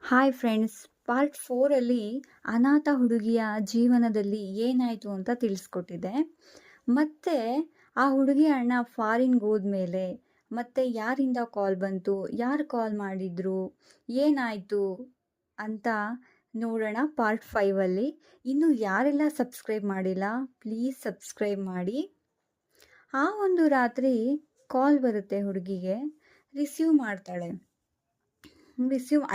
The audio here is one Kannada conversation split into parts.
ಹಾಯ್ ಫ್ರೆಂಡ್ಸ್, ಪಾರ್ಟ್ 4ಅಲ್ಲಿ ಅನಾಥ ಹುಡುಗಿಯ ಜೀವನದಲ್ಲಿ ಏನಾಯಿತು ಅಂತ ತಿಳಿಸ್ಕೊಟ್ಟಿದ್ದೆ. ಮತ್ತೆ ಆ ಹುಡುಗಿ ಅಣ್ಣ ಫಾರಿನ್ಗೆ ಹೋದ್ಮೇಲೆ ಮತ್ತೆ ಯಾರಿಂದ ಕಾಲ್ ಬಂತು, ಯಾರು ಕಾಲ್ ಮಾಡಿದ್ರು, ಏನಾಯಿತು ಅಂತ ನೋಡೋಣ ಪಾರ್ಟ್ 5ಅಲ್ಲಿ. ಇನ್ನು ಯಾರೆಲ್ಲ ಸಬ್ಸ್ಕ್ರೈಬ್ ಮಾಡಿಲ್ಲ ಪ್ಲೀಸ್ ಸಬ್ಸ್ಕ್ರೈಬ್ ಮಾಡಿ. ಆ ಒಂದು ರಾತ್ರಿ ಕಾಲ್ ಬರುತ್ತೆ ಹುಡುಗಿಗೆ, ರಿಸೀವ್ ಮಾಡ್ತಾಳೆ.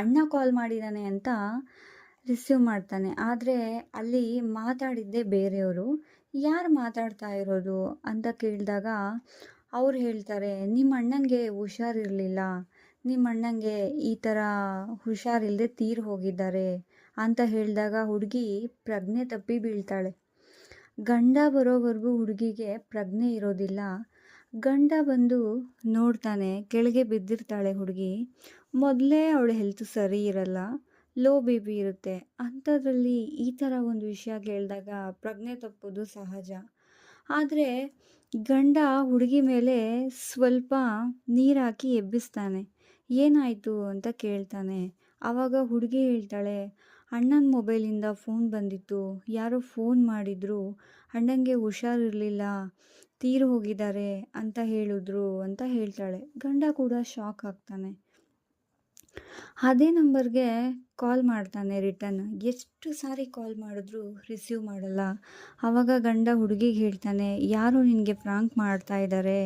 ಅಣ್ಣ ಕಾಲ್ ಮಾಡಿದ್ದಾನೆ ಅಂತ ರಿಸೀವ್ ಮಾಡ್ತಾನೆ. ಆದರೆ ಅಲ್ಲಿ ಮಾತಾಡಿದ್ದೇ ಬೇರೆಯವರು. ಯಾರು ಮಾತಾಡ್ತಾ ಇರೋದು ಅಂತ ಕೇಳಿದಾಗ ಅವ್ರು ಹೇಳ್ತಾರೆ, ನಿಮ್ಮ ಅಣ್ಣಂಗೆ ಹುಷಾರಿರಲಿಲ್ಲ, ನಿಮ್ಮ ಅಣ್ಣಂಗೆ ಈ ಥರ ಹುಷಾರಿಲ್ಲದೆ ತೀರಿ ಹೋಗಿದ್ದಾರೆ ಅಂತ ಹೇಳಿದಾಗ ಹುಡುಗಿ ಪ್ರಜ್ಞೆ ತಪ್ಪಿ ಬೀಳ್ತಾಳೆ. ಗಂಡ ಬರೋವರೆಗೂ ಹುಡುಗಿಗೆ ಪ್ರಜ್ಞೆ ಇರೋದಿಲ್ಲ. ಗಂಡ ಬಂದು ನೋಡ್ತಾನೆ, ಕೆಳಗೆ ಬಿದ್ದಿರ್ತಾಳೆ ಹುಡುಗಿ. ಮೊದಲೇ ಅವಳ ಹೆಲ್ತ್ ಸರಿ ಇರಲ್ಲ, ಲೋ ಬಿ ಪಿ ಇರುತ್ತೆ. ಅಂಥದ್ರಲ್ಲಿ ಈ ಥರ ಒಂದು ವಿಷಯ ಕೇಳಿದಾಗ ಪ್ರಜ್ಞೆ ತಪ್ಪೋದು ಸಹಜ. ಆದರೆ ಗಂಡ ಹುಡುಗಿ ಮೇಲೆ ಸ್ವಲ್ಪ ನೀರು ಹಾಕಿ ಎಬ್ಬಿಸ್ತಾನೆ. ಏನಾಯಿತು ಅಂತ ಕೇಳ್ತಾನೆ. ಆವಾಗ ಹುಡುಗಿ ಹೇಳ್ತಾಳೆ, ಅಣ್ಣನ ಮೊಬೈಲಿಂದ ಫೋನ್ ಬಂದಿತ್ತು, ಯಾರೋ ಫೋನ್ ಮಾಡಿದ್ರು, ಅಣ್ಣಂಗೆ ಹುಷಾರಿರಲಿಲ್ಲ, ತೀರಿ ಹೋಗಿದ್ದಾರೆ ಅಂತ ಹೇಳಿದ್ರು ಅಂತ ಹೇಳ್ತಾಳೆ. ಗಂಡ ಕೂಡ ಶಾಕ್ ಆಗ್ತಾನೆ. ಅದೇ ನಂಬರ್ಗೆ ಕಾಲ್ ಮಾಡ್ತಾನೆ ರಿಟರ್ನ್. ಎಷ್ಟು ಸಾರಿ ಕಾಲ್ ಮಾಡಿದ್ರು ರಿಸೀವ್ ಮಾಡಲ್ಲ. ಆವಾಗ ಗಂಡ ಹುಡುಗಿಗೆ ಹೇಳ್ತಾನೆ, ಯಾರು ನಿನಗೆ ಫ್ರಾಂಕ್ ಮಾಡ್ತಾ ಇದ್ದಾರೆ,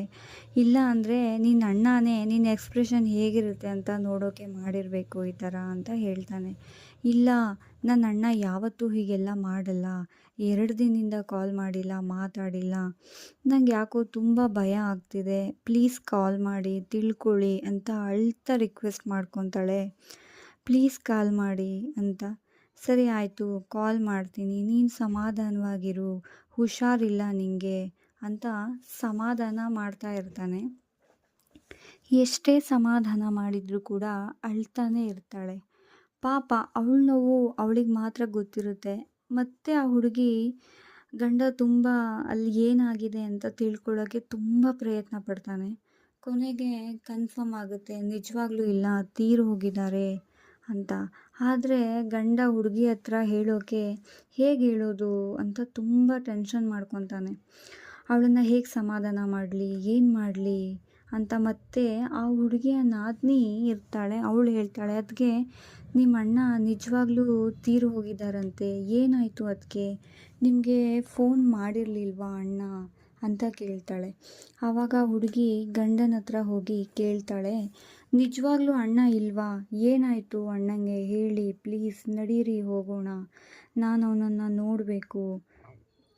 ಇಲ್ಲ ಅಂದರೆ ನಿನ್ನ ಅಣ್ಣನೇ ನಿನ್ನ ಎಕ್ಸ್ಪ್ರೆಷನ್ ಹೇಗಿರುತ್ತೆ ಅಂತ ನೋಡೋಕೆ ಮಾಡಿರಬೇಕು ಈ ಥರ ಅಂತ ಹೇಳ್ತಾನೆ. ಇಲ್ಲ, ನನ್ನ ಅಣ್ಣ ಯಾವತ್ತೂ ಹೀಗೆಲ್ಲ ಮಾಡಲ್ಲ, 2 ದಿನದಿಂದ ಕಾಲ್ ಮಾಡಿಲ್ಲ, ಮಾತಾಡಿಲ್ಲ, ನಂಗೆ ಯಾಕೋ ತುಂಬ ಭಯ ಆಗ್ತಿದೆ, ಪ್ಲೀಸ್ ಕಾಲ್ ಮಾಡಿ ತಿಳ್ಕೊಳ್ಳಿ ಅಂತ ಅಳ್ತಾ ರಿಕ್ವೆಸ್ಟ್ ಮಾಡ್ಕೊತಾಳೆ. ಪ್ಲೀಸ್ ಕಾಲ್ ಮಾಡಿ ಅಂತ. ಸರಿ ಆಯಿತು, ಕಾಲ್ ಮಾಡ್ತೀನಿ, ನೀನು ಸಮಾಧಾನವಾಗಿರು, ಹುಷಾರಿಲ್ಲ ನಿಂಗೆ ಅಂತ ಸಮಾಧಾನ ಮಾಡ್ತಾ ಇರ್ತಾನೆ. ಎಷ್ಟೇ ಸಮಾಧಾನ ಮಾಡಿದರೂ ಕೂಡ ಅಳ್ತಾನೆ ಇರ್ತಾಳೆ. ಪಾಪ ಅವಳ ನೋವು ಅವಳಿಗೆ ಮಾತ್ರ ಗೊತ್ತಿರುತ್ತೆ. ಮತ್ತೆ ಆ ಹುಡುಗಿ ಗಂಡ ತುಂಬ ಅಲ್ಲಿ ಏನಾಗಿದೆ ಅಂತ ತಿಳ್ಕೊಳ್ಳೋಕ್ಕೆ ತುಂಬ ಪ್ರಯತ್ನ ಪಡ್ತಾನೆ. ಕೊನೆಗೆ ಕನ್ಫರ್ಮ್ ಆಗುತ್ತೆ, ನಿಜವಾಗ್ಲೂ ಇಲ್ಲ, ತೀರಿ ಹೋಗಿದ್ದಾರೆ ಅಂತ. ಆದರೆ ಗಂಡ ಹುಡುಗಿ ಹತ್ರ ಹೇಳೋಕೆ ಹೇಗೆ ಹೇಳೋದು ಅಂತ ತುಂಬ ಟೆನ್ಷನ್ ಮಾಡ್ಕೊತಾನೆ. ಅವಳನ್ನು ಹೇಗೆ ಸಮಾಧಾನ ಮಾಡಲಿ, ಏನು ಮಾಡಲಿ ಅಂತ. ಮತ್ತೆ ಆ ಹುಡುಗಿಯ ನಾದಿನಿ ಇರ್ತಾಳೆ, ಅವಳು ಹೇಳ್ತಾಳೆ, ಅದಕ್ಕೆ ನಿಮ್ಮ ಅಣ್ಣ ನಿಜವಾಗ್ಲೂ ತೀರಿ ಹೋಗಿದ್ದಾರಂತೆ, ಏನಾಯಿತು ಅದಕ್ಕೆ, ನಿಮಗೆ ಫೋನ್ ಮಾಡಿರಲಿಲ್ವಾ ಅಣ್ಣ ಅಂತ ಕೇಳ್ತಾಳೆ. ಆವಾಗ ಹುಡುಗಿ ಗಂಡನ ಹತ್ರ ಹೋಗಿ ಕೇಳ್ತಾಳೆ, ನಿಜವಾಗ್ಲೂ ಅಣ್ಣ ಇಲ್ವಾ, ಏನಾಯಿತು ಅಣ್ಣಂಗೆ ಹೇಳಿ, ಪ್ಲೀಸ್ ನಡೀರಿ ಹೋಗೋಣ, ನಾನು ಅವನನ್ನು ನೋಡಬೇಕು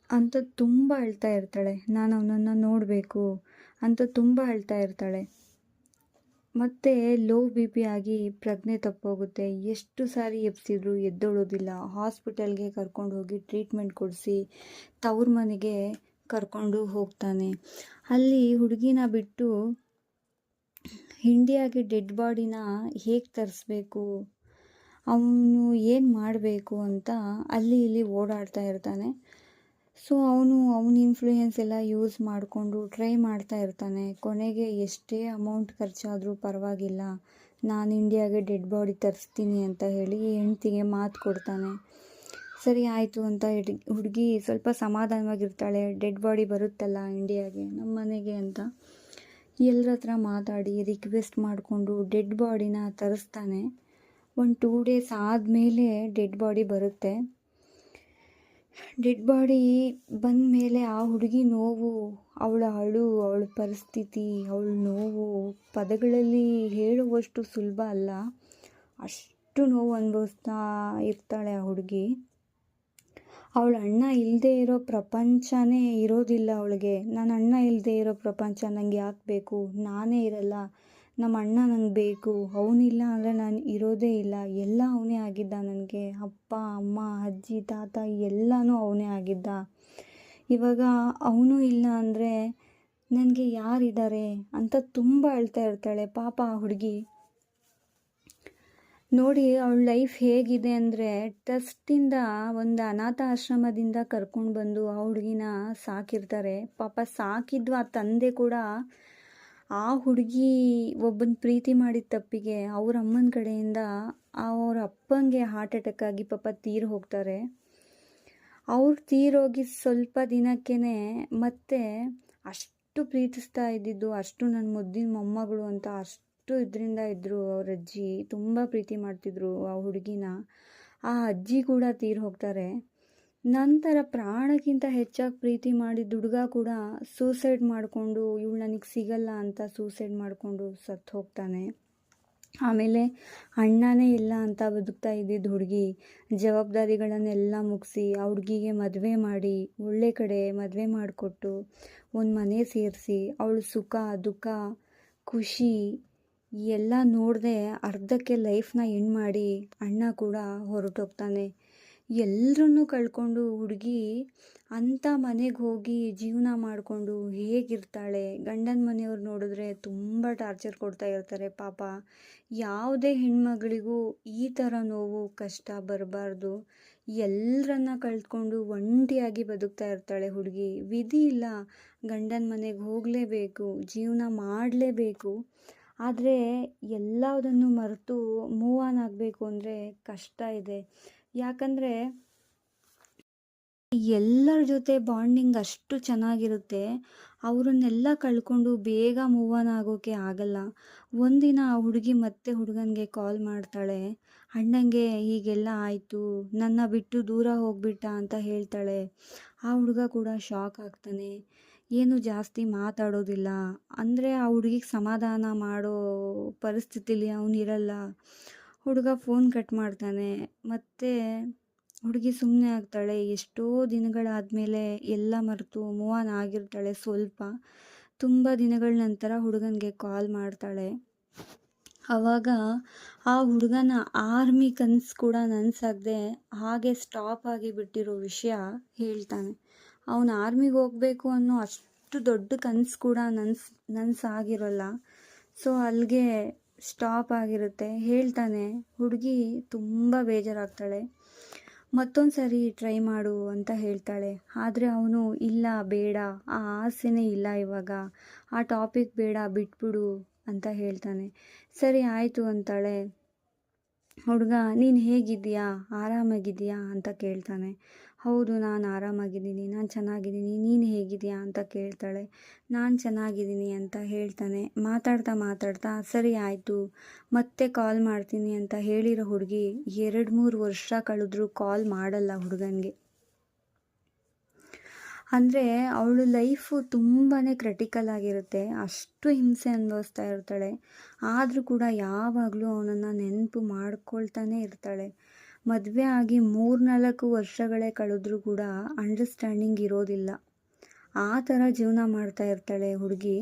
ಅಂತ ತುಂಬ ಅಳ್ತಾ ಇರ್ತಾಳೆ. ನಾನು ಅವನನ್ನು ನೋಡಬೇಕು ಅಂತ ತುಂಬ ಅಳ್ತಾ ಇರ್ತಾಳೆ. ಮತ್ತು ಲೋ ಬಿ ಪಿ ಆಗಿ ಪ್ರಜ್ಞೆ ತಪ್ಪೋಗುತ್ತೆ. ಎಷ್ಟು ಸಾರಿ ಎಬ್ಸಿದ್ರು ಎದ್ದೊಳೋದಿಲ್ಲ. ಹಾಸ್ಪಿಟಲ್ಗೆ ಕರ್ಕೊಂಡು ಹೋಗಿ ಟ್ರೀಟ್ಮೆಂಟ್ ಕೊಡಿಸಿ ತವ್ರ ಮನೆಗೆ ಕರ್ಕೊಂಡು ಹೋಗ್ತಾನೆ. ಅಲ್ಲಿ ಹುಡುಗಿನ ಬಿಟ್ಟು ಇಂಡಿಯಾಗೆ ಡೆಡ್ ಬಾಡಿನ ಹೇಗೆ ತರಿಸ್ಬೇಕು, ಅವನು ಏನು ಮಾಡಬೇಕು ಅಂತ ಅಲ್ಲಿ ಇಲ್ಲಿ ಓಡಾಡ್ತಾ ಇರ್ತಾನೆ. ಸೊ ಅವನ ಇನ್ಫ್ಲೂಯೆನ್ಸ್ ಎಲ್ಲ ಯೂಸ್ ಮಾಡಿಕೊಂಡು ಟ್ರೈ ಮಾಡ್ತಾ ಇರ್ತಾನೆ. ಕೊನೆಗೆ ಎಷ್ಟೇ ಅಮೌಂಟ್ ಖರ್ಚಾದರೂ ಪರವಾಗಿಲ್ಲ, ನಾನು ಇಂಡಿಯಾಗೆ ಡೆಡ್ ಬಾಡಿ ತರಿಸ್ತೀನಿ ಅಂತ ಹೇಳಿ ಹೆಂಡ್ತಿಗೆ ಮಾತು ಕೊಡ್ತಾನೆ. ಸರಿ ಆಯಿತು ಅಂತ ಹುಡುಗಿ ಸ್ವಲ್ಪ ಸಮಾಧಾನವಾಗಿರ್ತಾಳೆ. ಡೆಡ್ ಬಾಡಿ ಬರುತ್ತಲ್ಲ ಇಂಡಿಯಾಗೆ, ನಮ್ಮ ಮನೆಗೆ ಅಂತ ಎಲ್ಲರ ಹತ್ರ ಮಾತಾಡಿ ರಿಕ್ವೆಸ್ಟ್ ಮಾಡಿಕೊಂಡು ಡೆಡ್ ಬಾಡಿನ ತರಿಸ್ತಾನೆ. ಒಂದು 2 ಡೇಸ್ ಆದಮೇಲೆ ಡೆಡ್ ಬಾಡಿ ಬರುತ್ತೆ. ಡೆಡ್ ಬಾಡಿ ಬಂದ ಮೇಲೆ ಆ ಹುಡುಗಿ ನೋವು, ಅವಳ ಅಳು, ಅವಳ ಪರಿಸ್ಥಿತಿ, ಅವಳ ನೋವು ಪದಗಳಲ್ಲಿ ಹೇಳುವಷ್ಟು ಸುಲಭ ಅಲ್ಲ. ಅಷ್ಟು ನೋವು ಅನುಭವಿಸ್ತಾ ಇರ್ತಾಳೆ ಆ ಹುಡುಗಿ. ಅವಳ ಅಣ್ಣ ಇಲ್ಲದೆ ಇರೋ ಪ್ರಪಂಚನೇ ಇರೋದಿಲ್ಲ ಅವಳಿಗೆ. ನನ್ನ ಅಣ್ಣ ಇಲ್ಲದೆ ಇರೋ ಪ್ರಪಂಚ ನನಗೆ ಯಾಕೆ ಬೇಕು, ನಾನೇ ಇರಲ್ಲ, ನಮ್ಮ ಅಣ್ಣ ನನಗೆ ಬೇಕು, ಅವನಿಲ್ಲ ಅಂದರೆ ನಾನು ಇರೋದೇ ಇಲ್ಲ, ಎಲ್ಲ ಅವನೇ ಆಗಿದ್ದ ನನಗೆ, ಅಪ್ಪ ಅಮ್ಮ ಅಜ್ಜಿ ತಾತ ಎಲ್ಲನೂ ಅವನೇ ಆಗಿದ್ದ. ಇವಾಗ ಅವನು ಇಲ್ಲ ಅಂದರೆ ನನಗೆ ಯಾರಿದ್ದಾರೆ ಅಂತ ತುಂಬ ಅಳ್ತಾ ಇರ್ತಾಳೆ ಪಾಪ ಆ ಹುಡುಗಿ. ನೋಡಿ ಅವಳ ಲೈಫ್ ಹೇಗಿದೆ ಅಂದರೆ, ಟ್ರಸ್ಟಿಂದ ಒಂದು ಅನಾಥ ಆಶ್ರಮದಿಂದ ಕರ್ಕೊಂಡು ಬಂದು ಆ ಹುಡುಗಿನ ಸಾಕಿರ್ತಾರೆ. ಪಾಪ ಸಾಕಿದ್ದು ಆ ತಂದೆ ಕೂಡ ಆ ಹುಡುಗಿ ಒಬ್ಬನ ಪ್ರೀತಿ ಮಾಡಿದ ತಪ್ಪಿಗೆ ಅವ್ರ ಅಮ್ಮನ ಕಡೆಯಿಂದ ಅವ್ರ ಅಪ್ಪಂಗೆ ಹಾರ್ಟ್ ಅಟ್ಯಾಕ್ ಆಗಿ ಪಾಪ ತೀರಿ ಹೋಗ್ತಾರೆ. ಅವ್ರು ತೀರೋಗಿ ಸ್ವಲ್ಪ ದಿನಕ್ಕೇ ಮತ್ತೆ ಅಷ್ಟು ಪ್ರೀತಿಸ್ತಾ ಇದ್ದಿದ್ದು, ಅಷ್ಟು ನನ್ನ ಮುದ್ದಿನ ಮೊಮ್ಮಗಳು ಅಂತ ಅಷ್ಟು ಇದರಿಂದ ಇದ್ದರು ಅವ್ರ ಅಜ್ಜಿ. ತುಂಬ ಪ್ರೀತಿ ಮಾಡ್ತಿದ್ರು ಆ ಹುಡುಗಿನ. ಆ ಅಜ್ಜಿ ಕೂಡ ತೀರಿ ಹೋಗ್ತಾರೆ. ನಂತರ ಪ್ರಾಣಕ್ಕಿಂತ ಹೆಚ್ಚಾಗಿ ಪ್ರೀತಿ ಮಾಡಿದ ಹುಡುಗ ಕೂಡ ಸೂಸೈಡ್ ಮಾಡಿಕೊಂಡು ಇವಳು ನನಗೆ ಸಿಗಲ್ಲ ಅಂತ ಸೂಸೈಡ್ ಮಾಡಿಕೊಂಡು ಸತ್ತು ಹೋಗ್ತಾನೆ. ಆಮೇಲೆ ಅಣ್ಣನೇ ಇಲ್ಲ ಅಂತ ಬದುಕ್ತಾ ಇದ್ದಿದ್ದು ಹುಡುಗಿ ಜವಾಬ್ದಾರಿಗಳನ್ನೆಲ್ಲ ಮುಗಿಸಿ ಆ ಹುಡುಗಿಗೆ ಮದುವೆ ಮಾಡಿ ಒಳ್ಳೆ ಕಡೆ ಮದುವೆ ಮಾಡಿಕೊಟ್ಟು ಒಂದು ಮನೆ ಸೇರಿಸಿ ಅವಳು ಸುಖ ದುಃಖ ಖುಷಿ ಎಲ್ಲ ನೋಡದೆ ಅರ್ಧಕ್ಕೆ ಲೈಫ್ನ ಎಂಡ್ ಮಾಡಿ ಅಣ್ಣ ಕೂಡ ಹೊರಟೋಗ್ತಾನೆ. ಎಲ್ಲರನ್ನೂ ಕಳ್ಕೊಂಡು ಹುಡುಗಿ ಅಂಥ ಮನೆಗೆ ಹೋಗಿ ಜೀವನ ಮಾಡಿಕೊಂಡು ಹೇಗಿರ್ತಾಳೆ. ಗಂಡನ ಮನೆಯವ್ರು ನೋಡಿದ್ರೆ ತುಂಬ ಟಾರ್ಚರ್ ಕೊಡ್ತಾ ಇರ್ತಾರೆ ಪಾಪ. ಯಾವುದೇ ಹೆಣ್ಮಗಳಿಗೂ ಈ ಥರ ನೋವು ಕಷ್ಟ ಬರಬಾರ್ದು. ಎಲ್ಲರನ್ನ ಕಳ್ಕೊಂಡು ಒಂಟಿಯಾಗಿ ಬದುಕ್ತಾ ಇರ್ತಾಳೆ ಹುಡುಗಿ. ವಿಧಿ ಇಲ್ಲ, ಗಂಡನ ಮನೆಗೆ ಹೋಗಲೇಬೇಕು, ಜೀವನ ಮಾಡಲೇಬೇಕು. ಆದರೆ ಎಲ್ಲದನ್ನು ಮರೆತು ಮೂವ್ ಆನ್ ಆಗಬೇಕು ಅಂದರೆ ಕಷ್ಟ ಇದೆ. ಯಾಕಂದರೆ ಎಲ್ಲರ ಜೊತೆ ಬಾಂಡಿಂಗ್ ಅಷ್ಟು ಚೆನ್ನಾಗಿರುತ್ತೆ, ಅವರನ್ನೆಲ್ಲ ಕಳ್ಕೊಂಡು ಬೇಗ ಮೂವ್ ಆನ್ ಆಗೋಕ್ಕೆ ಆಗಲ್ಲ. ಒಂದಿನ ಆ ಹುಡುಗಿ ಮತ್ತೆ ಹುಡುಗನಿಗೆ ಕಾಲ್ ಮಾಡ್ತಾಳೆ, ಅಣ್ಣಂಗೆ ಹೀಗೆಲ್ಲ ಆಯಿತು, ನನ್ನ ಬಿಟ್ಟು ದೂರ ಹೋಗ್ಬಿಟ್ಟ ಅಂತ ಹೇಳ್ತಾಳೆ. ಆ ಹುಡುಗ ಕೂಡ ಶಾಕ್ ಆಗ್ತಾನೆ, ಏನು ಜಾಸ್ತಿ ಮಾತಾಡೋದಿಲ್ಲ. ಅಂದರೆ ಆ ಹುಡುಗಿಗೆ ಸಮಾಧಾನ ಮಾಡೋ ಪರಿಸ್ಥಿತಿಲಿ ಅವನಿರಲ್ಲ. ಹುಡುಗ ಫೋನ್ ಕಟ್ ಮಾಡ್ತಾನೆ. ಮತ್ತು ಹುಡುಗಿ ಸುಮ್ಮನೆ ಆಗ್ತಾಳೆ. ಎಷ್ಟೋ ದಿನಗಳಾದಮೇಲೆ ಎಲ್ಲ ಮರೆತು ಮೂವ್ ಆನ್ ಆಗಿರ್ತಾಳೆ ಸ್ವಲ್ಪ. ತುಂಬ ದಿನಗಳ ನಂತರ ಹುಡುಗನಿಗೆ ಕಾಲ್ ಮಾಡ್ತಾಳೆ. ಆವಾಗ ಆ ಹುಡುಗನ ಆರ್ಮಿ ಕನಸು ಕೂಡ ನನಸಾಗದೆ ಹಾಗೆ ಸ್ಟಾಪ್ ಆಗಿ ಬಿಟ್ಟಿರೋ ವಿಷಯ ಹೇಳ್ತಾನೆ. ಅವನು ಆರ್ಮಿಗೆ ಹೋಗಬೇಕು ಅನ್ನೋ ಅಷ್ಟು ದೊಡ್ಡ ಕನಸು ಕೂಡ ನನಸಾಗಿರೋಲ್ಲ. ಸೊ ಅಲ್ಲಿಗೆ ಸ್ಟಾಪ್ ಆಗಿರುತ್ತೆ. ಹೇಳ್ತಾನೆ. ಹುಡುಗಿ ತುಂಬ ಬೇಜಾರಾಗ್ತಾಳೆ. ಮತ್ತೊಂದು ಸರಿ ಟ್ರೈ ಮಾಡು ಅಂತ ಹೇಳ್ತಾಳೆ. ಆದರೆ ಅವನು ಇಲ್ಲ ಬೇಡ, ಆ ಆಸೆನೇ ಇಲ್ಲ ಇವಾಗ, ಆ ಟಾಪಿಕ್ ಬೇಡ ಬಿಟ್ಬಿಡು ಅಂತ ಹೇಳ್ತಾನೆ. ಸರಿ ಆಯಿತು ಅಂತಾಳೆ. ಹುಡುಗ ನೀನು ಹೇಗಿದ್ದೀಯಾ, ಆರಾಮಾಗಿದ್ದೀಯಾ ಅಂತ ಕೇಳ್ತಾನೆ. ಹೌದು ನಾನು ಆರಾಮಾಗಿದ್ದೀನಿ, ನಾನು ಚೆನ್ನಾಗಿದ್ದೀನಿ, ನೀನು ಹೇಗಿದ್ದೀಯಾ ಅಂತ ಕೇಳ್ತಾಳೆ. ನಾನು ಚೆನ್ನಾಗಿದ್ದೀನಿ ಅಂತ ಹೇಳ್ತಾನೆ. ಮಾತಾಡ್ತಾ ಸರಿ ಆಯಿತು ಮತ್ತೆ ಕಾಲ್ ಮಾಡ್ತೀನಿ ಅಂತ ಹೇಳಿರೋ ಹುಡುಗಿ 2-3 ವರ್ಷ ಕಳೆದ್ರೂ ಕಾಲ್ ಮಾಡಲ್ಲ ಹುಡುಗನಿಗೆ. ಅಂದರೆ ಅವಳು ಲೈಫು ತುಂಬಾ ಕ್ರಿಟಿಕಲ್ ಆಗಿರುತ್ತೆ, ಅಷ್ಟು ಹಿಂಸೆ ಅನುಭವಿಸ್ತಾ ಇರ್ತಾಳೆ. ಆದರೂ ಕೂಡ ಯಾವಾಗಲೂ ಅವನನ್ನು ನೆನಪು ಮಾಡ್ಕೊಳ್ತಾನೆ ಇರ್ತಾಳೆ. ಮದುವೆ ಆಗಿ 3-4 ವರ್ಷಗಳೇ ಕಳೆದ್ರೂ ಕೂಡ ಅಂಡರ್ಸ್ಟ್ಯಾಂಡಿಂಗ್ ಇರೋದಿಲ್ಲ. ಆ ಥರ ಜೀವನ ಮಾಡ್ತಾ ಇರ್ತಾಳೆ ಹುಡುಗಿ.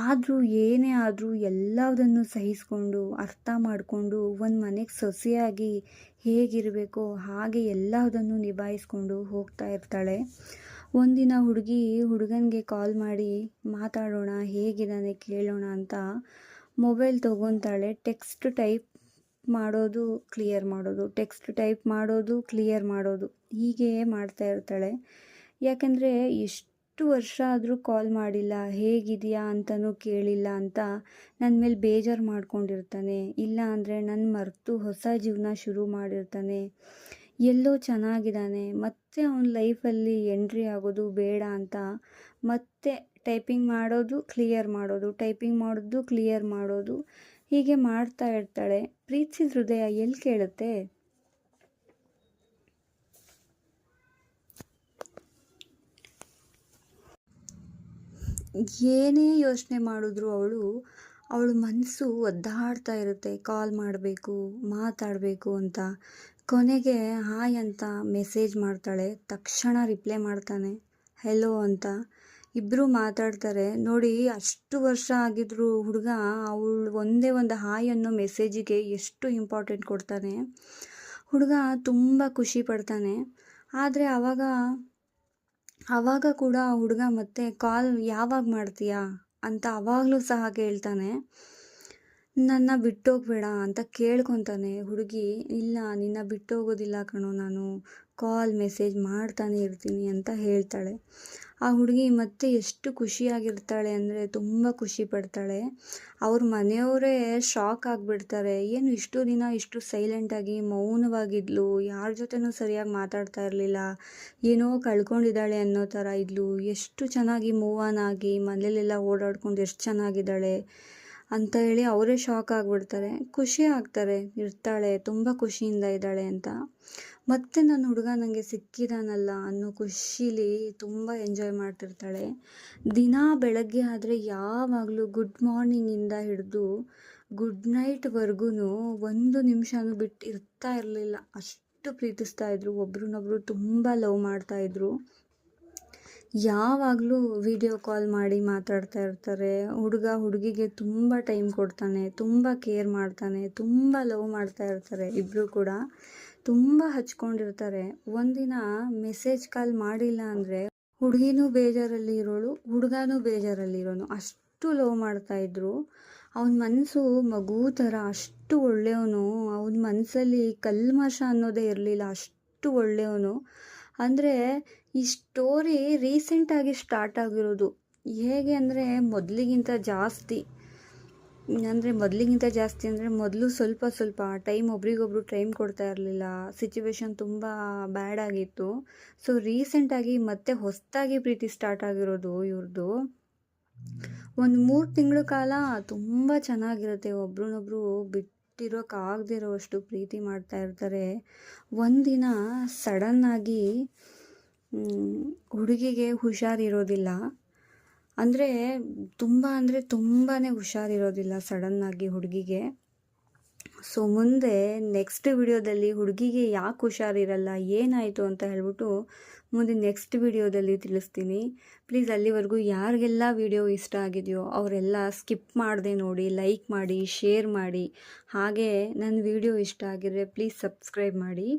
ಆದರೂ ಏನೇ ಆದರೂ ಎಲ್ಲದನ್ನು ಸಹಿಸ್ಕೊಂಡು ಅರ್ಥ ಮಾಡಿಕೊಂಡು ಒಂದು ಮನೆಗೆ ಸೊಸೆಯಾಗಿ ಹೇಗಿರಬೇಕೋ ಹಾಗೆ ಎಲ್ಲದನ್ನು ನಿಭಾಯಿಸ್ಕೊಂಡು ಹೋಗ್ತಾ ಇರ್ತಾಳೆ. ಒಂದಿನ ಹುಡುಗಿ ಹುಡುಗನಿಗೆ ಕಾಲ್ ಮಾಡಿ ಮಾತಾಡೋಣ, ಹೇಗಿದ್ದಾನೆ ಕೇಳೋಣ ಅಂತ ಮೊಬೈಲ್ ತೊಗೊತಾಳೆ. ಟೆಕ್ಸ್ಟ್ ಟೈಪ್ ಮಾಡೋದು ಕ್ಲಿಯರ್ ಮಾಡೋದು, ಟೆಕ್ಸ್ಟ್ ಟೈಪ್ ಮಾಡೋದು ಕ್ಲಿಯರ್ ಮಾಡೋದು, ಹೀಗೆ ಮಾಡ್ತಾ ಇರ್ತಾಳೆ. ಯಾಕಂದರೆ ಎಷ್ಟು ವರ್ಷ ಆದರೂ ಕಾಲ್ ಮಾಡಿಲ್ಲ, ಹೇಗಿದೆಯಾ ಅಂತಲೂ ಕೇಳಿಲ್ಲ ಅಂತ ನನ್ನ ಮೇಲೆ ಬೇಜಾರು ಮಾಡ್ಕೊಂಡಿರ್ತಾನೆ. ಇಲ್ಲ ಅಂದರೆ ನನ್ನ ಮರೆತು ಹೊಸ ಜೀವನ ಶುರು ಮಾಡಿರ್ತಾನೆ. ಎಲ್ಲೋ ಚೆನ್ನಾಗಿದ್ದಾನೆ, ಮತ್ತೆ ಅವನ ಲೈಫಲ್ಲಿ ಎಂಟ್ರಿ ಆಗೋದು ಬೇಡ ಅಂತ ಮತ್ತೆ ಟೈಪಿಂಗ್ ಮಾಡೋದು ಕ್ಲಿಯರ್ ಮಾಡೋದು, ಟೈಪಿಂಗ್ ಮಾಡೋದು ಕ್ಲಿಯರ್ ಮಾಡೋದು, ಹೀಗೆ ಮಾಡ್ತಾ ಇರ್ತಾಳೆ. ಪ್ರೀತಿಸಿದ ಹೃದಯ ಎಲ್ಲಿ ಕೇಳುತ್ತೆ? ಏನೇ ಯೋಚನೆ ಮಾಡಿದ್ರು ಅವಳು ಮನಸ್ಸು ಒದ್ದಾಡ್ತಾ ಇರುತ್ತೆ, ಕಾಲ್ ಮಾಡಬೇಕು ಮಾತಾಡಬೇಕು ಅಂತ. ಕೊನೆಗೆ ಹಾಯ್ ಅಂತ ಮೆಸೇಜ್ ಮಾಡ್ತಾಳೆ. ತಕ್ಷಣ ರಿಪ್ಲೈ ಮಾಡ್ತಾನೆ, ಹೆಲೋ ಅಂತ. ಇಬ್ಬರು ಮಾತಾಡ್ತಾರೆ. ನೋಡಿ, ಅಷ್ಟು ವರ್ಷ ಆಗಿದ್ರು ಹುಡುಗ ಅವಳು ಒಂದೇ ಒಂದು ಹಾಯ್ ಅನ್ನೋ ಮೆಸೇಜಿಗೆ ಎಷ್ಟು ಇಂಪಾರ್ಟೆಂಟ್ ಕೊಡ್ತಾನೆ. ಹುಡುಗ ತುಂಬ ಖುಷಿ ಪಡ್ತಾನೆ. ಆದರೆ ಆವಾಗ ಕೂಡ ಹುಡುಗ ಮತ್ತೆ ಕಾಲ್ ಯಾವಾಗ ಮಾಡ್ತೀಯಾ ಅಂತ ಆವಾಗಲೂ ಸಹ ಕೇಳ್ತಾನೆ. ನನ್ನ ಬಿಟ್ಟೋಗ್ಬೇಡ ಅಂತ ಕೇಳ್ಕೊತಾನೆ. ಹುಡುಗಿ ಇಲ್ಲ ನಿನ್ನ ಬಿಟ್ಟೋಗೋದಿಲ್ಲ ಕಣೋ ನಾನು, ಕಾಲ್ ಮೆಸೇಜ್ ಮಾಡ್ತಾನೆ ಇರ್ತೀನಿ ಅಂತ ಹೇಳ್ತಾಳೆ. ಆ ಹುಡುಗಿ ಮತ್ತೆ ಎಷ್ಟು ಖುಷಿಯಾಗಿರ್ತಾಳೆ ಅಂದರೆ ತುಂಬ ಖುಷಿ ಪಡ್ತಾಳೆ. ಅವ್ರ ಮನೆಯವರೇ ಶಾಕ್ ಆಗಿಬಿಡ್ತಾರೆ. ಏನು ಇಷ್ಟು ದಿನ ಇಷ್ಟು ಸೈಲೆಂಟಾಗಿ ಮೌನವಾಗಿದ್ಲು, ಯಾರ ಜೊತೆನೂ ಸರಿಯಾಗಿ ಮಾತಾಡ್ತಾ ಇರಲಿಲ್ಲ, ಏನೋ ಕಳ್ಕೊಂಡಿದ್ದಾಳೆ ಅನ್ನೋ ಥರ ಇದ್ಲು, ಎಷ್ಟು ಚೆನ್ನಾಗಿ ಮೂವ್ ಆನ್ ಆಗಿ ಮನೇಲೆಲ್ಲ ಓಡಾಡ್ಕೊಂಡು ಎಷ್ಟು ಚೆನ್ನಾಗಿದ್ದಾಳೆ ಅಂತ ಹೇಳಿ ಅವರೇ ಶಾಕ್ ಆಗಿಬಿಡ್ತಾರೆ. ಖುಷಿ ಆಗ್ತಾರೆ, ಇರ್ತಾಳೆ ತುಂಬ ಖುಷಿಯಿಂದ ಇದ್ದಾಳೆ ಅಂತ. ಮತ್ತೆ ನನ್ನ ಹುಡುಗ ನನಗೆ ಸಿಕ್ಕಿದಾನಲ್ಲ ಅನ್ನೋ ಖುಷೀಲಿ ತುಂಬ ಎಂಜಾಯ್ ಮಾಡ್ತಿರ್ತಾಳೆ. ದಿನ ಬೆಳಗ್ಗೆ ಆದರೆ ಯಾವಾಗಲೂ ಗುಡ್ ಮಾರ್ನಿಂಗಿಂದ ಹಿಡಿದು ಗುಡ್ ನೈಟ್ವರೆಗೂ ಒಂದು ನಿಮಿಷನೂ ಬಿಟ್ಟು ಇರ್ತಾ ಇರಲಿಲ್ಲ. ಅಷ್ಟು ಪ್ರೀತಿಸ್ತಾ ಇದ್ರು, ಒಬ್ರನ್ನೊಬ್ರು ತುಂಬ ಲವ್ ಮಾಡ್ತಾಯಿದ್ರು. ಯಾವಾಗಲೂ ವಿಡಿಯೋ ಕಾಲ್ ಮಾಡಿ ಮಾತಾಡ್ತಾ ಇರ್ತಾರೆ. ಹುಡುಗ ಹುಡುಗಿಗೆ ತುಂಬ ಟೈಮ್ ಕೊಡ್ತಾನೆ, ತುಂಬ ಕೇರ್ ಮಾಡ್ತಾನೆ, ತುಂಬ ಲವ್ ಮಾಡ್ತಾ ಇರ್ತಾರೆ. ಇಬ್ಬರು ಕೂಡ ತುಂಬ ಹಚ್ಕೊಂಡಿರ್ತಾರೆ. ಒಂದಿನ ಮೆಸೇಜ್ ಕಾಲ್ ಮಾಡಿಲ್ಲ ಅಂದರೆ ಹುಡುಗಿನೂ ಬೇಜಾರಲ್ಲಿ ಇರೋಳು, ಹುಡುಗನೂ ಬೇಜಾರಲ್ಲಿ ಇರೋನು, ಅಷ್ಟು ಲವ್ ಮಾಡ್ತಾಯಿದ್ರು. ಅವನ ಮನಸ್ಸು ಮಗು ಥರ ಅಷ್ಟು ಒಳ್ಳೆಯವನು. ಅವನ ಮನಸ್ಸಲ್ಲಿ ಕಲ್ಮಶ ಅನ್ನೋದೇ ಇರಲಿಲ್ಲ, ಅಷ್ಟು ಒಳ್ಳೆಯವನು. ಅಂದರೆ ಈ ಸ್ಟೋರಿ ರೀಸೆಂಟಾಗಿ ಸ್ಟಾರ್ಟ್ ಆಗಿರೋದು. ಹೇಗೆ ಅಂದರೆ ಮೊದಲಿಗಿಂತ ಜಾಸ್ತಿ ಅಂದರೆ ಮೊದಲು ಸ್ವಲ್ಪ ಸ್ವಲ್ಪ ಟೈಮ್ ಒಬ್ರಿಗೊಬ್ರು ಟೈಮ್ ಕೊಡ್ತಾ ಇರಲಿಲ್ಲ, ಸಿಚುವೇಶನ್ ತುಂಬ ಬ್ಯಾಡ್ ಆಗಿತ್ತು. ಸೊ ರೀಸೆಂಟಾಗಿ ಮತ್ತೆ ಹೊಸದಾಗಿ ಪ್ರೀತಿ ಸ್ಟಾರ್ಟ್ ಆಗಿರೋದು ಇವ್ರದ್ದು. ಒಂದು 3 ತಿಂಗಳ ಕಾಲ ತುಂಬ ಚೆನ್ನಾಗಿರುತ್ತೆ, ಒಬ್ರನ್ನೊಬ್ರು ಬಿಟ್ಟಿರೋಕ್ಕಾಗದಿರೋ ಅಷ್ಟು ಪ್ರೀತಿ ಮಾಡ್ತಾ ಇರ್ತಾರೆ. ಒಂದಿನ ಸಡನ್ನಾಗಿ ಹುಡುಗಿಗೆ ಹುಷಾರಿರೋದಿಲ್ಲ. ಅಂದರೆ ತುಂಬಾ ಹುಷಾರಿರೋದಿಲ್ಲ ಸಡನ್ನಾಗಿ ಹುಡುಗಿಗೆ. ಸೊ ಮುಂದೆ ನೆಕ್ಸ್ಟ್ ವಿಡಿಯೋದಲ್ಲಿ ಹುಡುಗಿಗೆ ಯಾಕೆ ಹುಷಾರಿರಲ್ಲ, ಏನಾಯಿತು ಅಂತ ಹೇಳ್ಬಿಟ್ಟು ಮುಂದೆ ನೆಕ್ಸ್ಟ್ ವಿಡಿಯೋದಲ್ಲಿ ತಿಳಿಸ್ತೀನಿ. ಪ್ಲೀಸ್ ಅಲ್ಲಿವರೆಗೂ ಯಾರಿಗೆಲ್ಲ ವಿಡಿಯೋ ಇಷ್ಟ ಆಗಿದೆಯೋ ಅವರೆಲ್ಲ ಸ್ಕಿಪ್ ಮಾಡದೆ ನೋಡಿ, ಲೈಕ್ ಮಾಡಿ, ಶೇರ್ ಮಾಡಿ. ಹಾಗೆ ನನ್ನ ವಿಡಿಯೋ ಇಷ್ಟ ಆಗಿದ್ರೆ ಪ್ಲೀಸ್ ಸಬ್ಸ್ಕ್ರೈಬ್ ಮಾಡಿ.